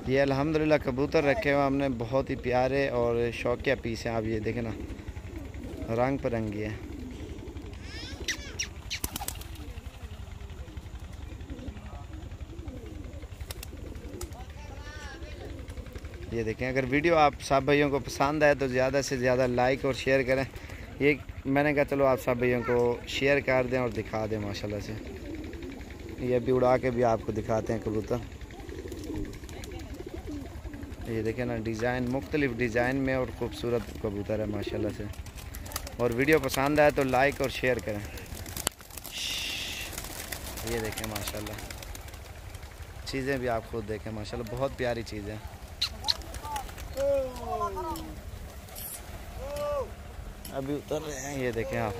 ये अल्हम्दुलिल्लाह कबूतर रखे हुए हमने, बहुत ही प्यारे और शौकिया पीस हैं। आप ये देखें ना, रंग बिरंगी है। ये देखें, अगर वीडियो आप सब भाइयों को पसंद आए तो ज़्यादा से ज़्यादा लाइक और शेयर करें। ये मैंने कहा चलो आप सब भाइयों को शेयर कर दें और दिखा दें माशाल्लाह से। ये भी उड़ा के भी आपको दिखाते हैं कबूतर। ये देखें ना, डिज़ाइन मुख्तलिफ़ डिज़ाइन में और ख़ूबसूरत कबूतर है माशाल्लाह से। और वीडियो पसंद आए तो लाइक और शेयर करें। ये देखें माशाल्लाह, चीज़ें भी आप खुद देखें माशाल्लाह, बहुत प्यारी चीज़ें। अभी उतर रहे हैं, ये देखें आप।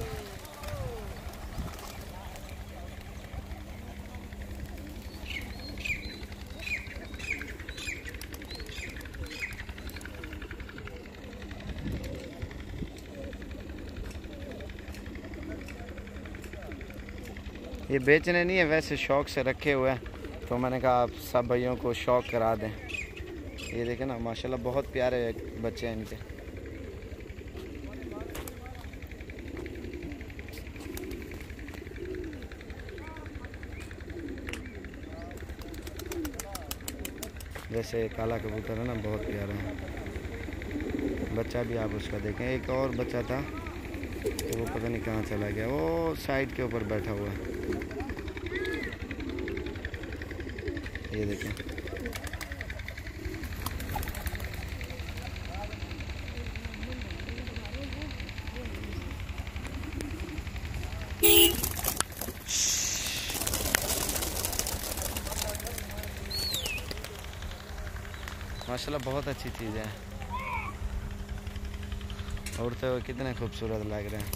ये बेचने नहीं है, वैसे शौक़ से रखे हुए हैं, तो मैंने कहा आप सब भाइयों को शौक़ करा दें। ये देखें ना माशाल्लाह, बहुत प्यारे बच्चे हैं इनके। वैसे काला कबूतर है ना, बहुत प्यारा है। बच्चा भी आप उसका देखें। एक और बच्चा था तो वो पता नहीं कहाँ चला गया, वो साइड के ऊपर बैठा हुआ है। ये देखें, माशाल्लाह बहुत अच्छी चीज़ है। उड़ते हुए कितने खूबसूरत लग रहे हैं।